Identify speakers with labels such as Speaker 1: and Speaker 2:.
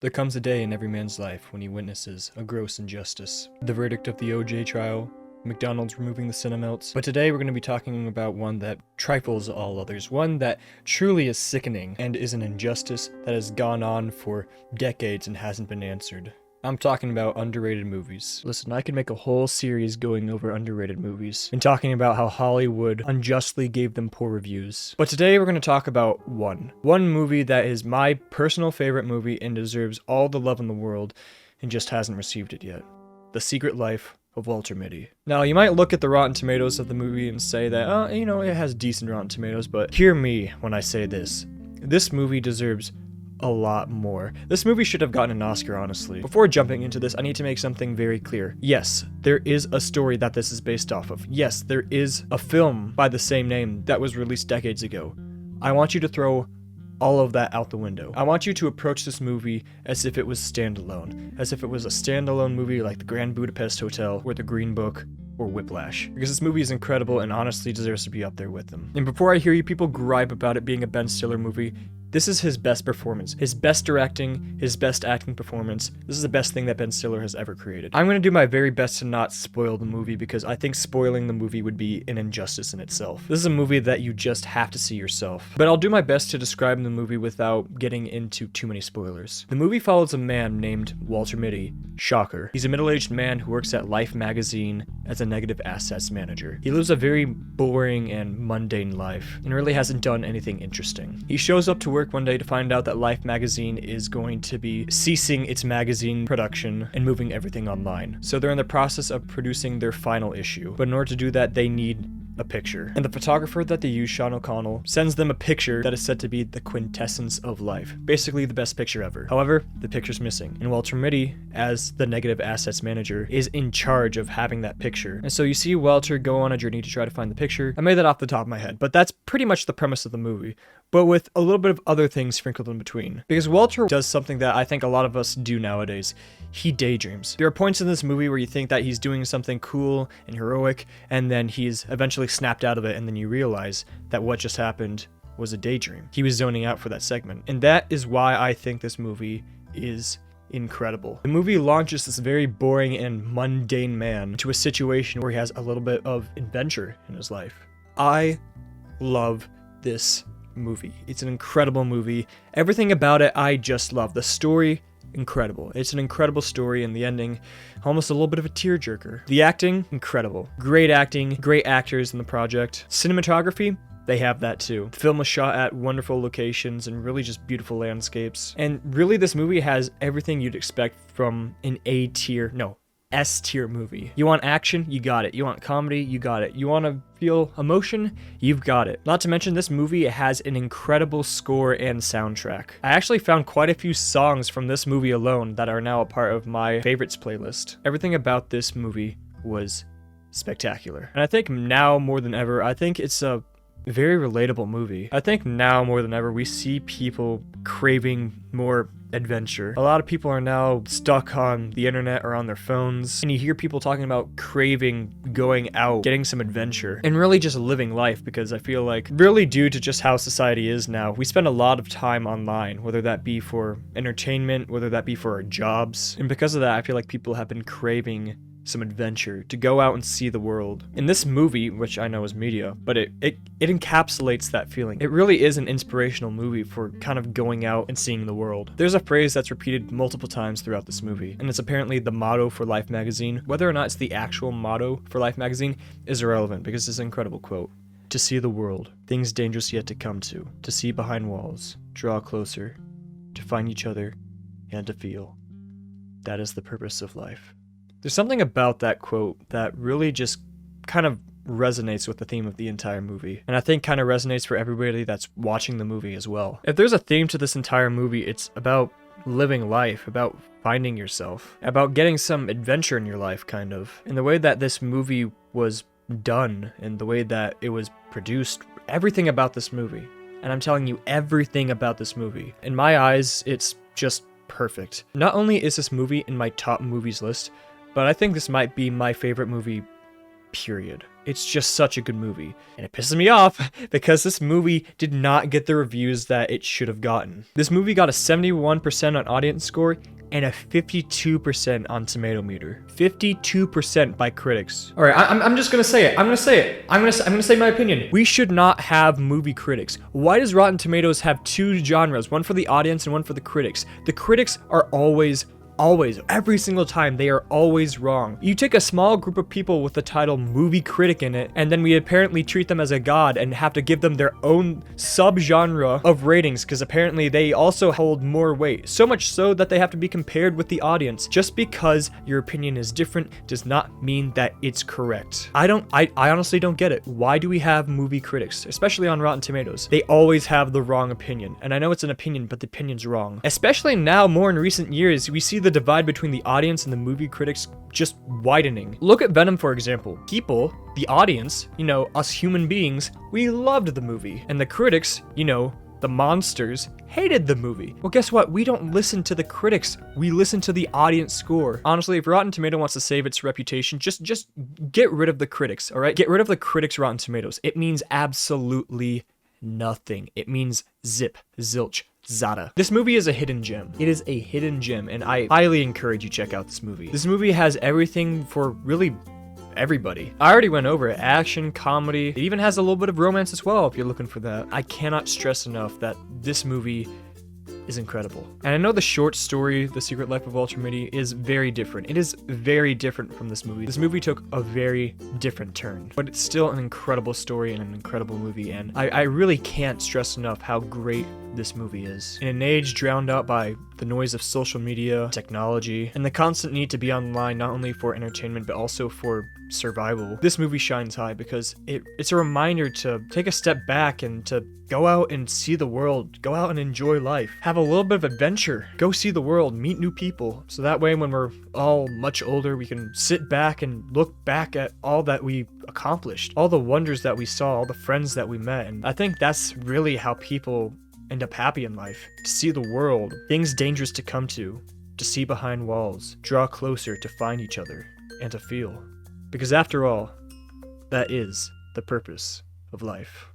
Speaker 1: There comes a day in every man's life when he witnesses a gross injustice. The verdict of the OJ trial, McDonald's removing the Cinemelts. But today we're going to be talking about one that trifles all others, one that truly is sickening and is an injustice that has gone on for decades and hasn't been answered. I'm talking about underrated movies. Listen, I could make a whole series going over underrated movies and talking about how Hollywood unjustly gave them poor reviews. But today we're going to talk about one movie that is my personal favorite movie and deserves all the love in the world and just hasn't received it yet. The Secret Life of Walter Mitty. Now, you might look at the Rotten Tomatoes of the movie and say that, it has decent Rotten Tomatoes, but hear me when I say this. This movie deserves a lot more. This movie should have gotten an Oscar, honestly. Before jumping into this, I need to make something very clear. Yes, there is a story that this is based off of. Yes, there is a film by the same name that was released decades ago. I want you to throw all of that out the window. I want you to approach this movie as if it was standalone. As if it was a standalone movie like The Grand Budapest Hotel or The Green Book or Whiplash. Because this movie is incredible and honestly deserves to be up there with them. And before I hear you people gripe about it being a Ben Stiller movie, this is his best performance, his best directing, his best acting performance. This is the best thing that Ben Stiller has ever created. I'm going to do my very best to not spoil the movie because I think spoiling the movie would be an injustice in itself. This is a movie that you just have to see yourself. But I'll do my best to describe the movie without getting into too many spoilers. The movie follows a man named Walter Mitty. Shocker. He's a middle-aged man who works at Life magazine as a negative assets manager. He lives a very boring and mundane life and really hasn't done anything interesting. He shows up to work one day to find out that Life magazine is going to be ceasing its magazine production and moving everything online. So they're in the process of producing their final issue. But in order to do that, they need a picture. And the photographer that they use, Sean O'Connell, sends them a picture that is said to be the quintessence of life. Basically the best picture ever. However, the picture's missing. And Walter Mitty, as the negative assets manager, is in charge of having that picture. And so you see Walter go on a journey to try to find the picture. I made that off the top of my head, but that's pretty much the premise of the movie, but with a little bit of other things sprinkled in between. Because Walter does something that I think a lot of us do nowadays. He daydreams. There are points in this movie where you think that he's doing something cool and heroic, and then he's eventually snapped out of it, and then you realize that what just happened was a daydream. He was zoning out for that segment. And that is why I think this movie is incredible. The movie launches this very boring and mundane man to a situation where he has a little bit of adventure in his life. I love this movie. It's an incredible movie. Everything about it I just love. The story, incredible. It's an incredible story, and the ending, almost a little bit of a tearjerker. The acting, incredible. Great acting, great actors in the project. Cinematography, they have that too. The film was shot at wonderful locations and really just beautiful landscapes. And really this movie has everything you'd expect from an S-tier movie. You want action? You got it. You want comedy? You got it. You want to feel emotion? You've got it. Not to mention this movie has an incredible score and soundtrack. I actually found quite a few songs from this movie alone that are now a part of my favorites playlist. Everything about this movie was spectacular. And I think now more than ever, I think it's a very relatable movie. I think now more than ever, we see people craving more adventure. A lot of people are now stuck on the internet or on their phones, and you hear people talking about craving going out, getting some adventure, and really just living life, because I feel like really due to just how society is now, we spend a lot of time online, whether that be for entertainment, whether that be for our jobs, and because of that, I feel like people have been craving some adventure, to go out and see the world. In this movie, which I know is media, but it encapsulates that feeling. It really is an inspirational movie for kind of going out and seeing the world. There's a phrase that's repeated multiple times throughout this movie, and it's apparently the motto for Life magazine. Whether or not it's the actual motto for Life magazine is irrelevant, because it's an incredible quote. To see the world, things dangerous yet to come to see behind walls, draw closer, to find each other, and to feel. That is the purpose of life. There's something about that quote that really just kind of resonates with the theme of the entire movie, and I think kind of resonates for everybody that's watching the movie as well. If there's a theme to this entire movie, it's about living life, about finding yourself, about getting some adventure in your life, kind of. And the way that this movie was done, and the way that it was produced, everything about this movie, and I'm telling you, everything about this movie, in my eyes, it's just perfect. Not only is this movie in my top movies list, but I think this might be my favorite movie, period. It's just such a good movie. And it pisses me off because this movie did not get the reviews that it should have gotten. This movie got a 71% on audience score and a 52% on Tomato Meter. 52% by critics. All right, I'm just gonna say it. I'm gonna say my opinion. We should not have movie critics. Why does Rotten Tomatoes have two genres? One for the audience and one for the critics. The critics are always, every single time, they are always wrong. You take a small group of people with the title movie critic in it, and then we apparently treat them as a god and have to give them their own subgenre of ratings, because apparently they also hold more weight. So much so that they have to be compared with the audience. Just because your opinion is different does not mean that it's correct. I honestly don't get it. Why do we have movie critics, especially on Rotten Tomatoes? They always have the wrong opinion. And I know it's an opinion, but the opinion's wrong. Especially now, more in recent years, we see the divide between the audience and the movie critics just widening. Look at Venom, for example. People, the audience, us human beings, we loved the movie. And the critics, the monsters, hated the movie. Well, guess what? We don't listen to the critics. We listen to the audience score. Honestly, if Rotten Tomato wants to save its reputation, just get rid of the critics, all right? Get rid of the critics' Rotten Tomatoes. It means absolutely nothing. It means zip, zilch, zada. This movie is a hidden gem. It is a hidden gem, and I highly encourage you check out this movie. This movie has everything for really everybody. I already went over it. Action, comedy. It even has a little bit of romance as well if you're looking for that. I cannot stress enough that this movie is incredible. And I know the short story, The Secret Life of Walter Mitty, is very different. It is very different from this movie. This movie took a very different turn, but it's still an incredible story and an incredible movie, and I really can't stress enough how great this movie is. In an age drowned out by the noise of social media, technology, and the constant need to be online not only for entertainment but also for survival, this movie shines high because it's a reminder to take a step back and to go out and see the world, go out and enjoy life, have a little bit of adventure, go see the world, meet new people, so that way when we're all much older we can sit back and look back at all that we accomplished, all the wonders that we saw, all the friends that we met. And I think that's really how people end up happy in life. To see the world, things dangerous to come to see behind walls, draw closer to find each other, and to feel. Because after all, that is the purpose of life.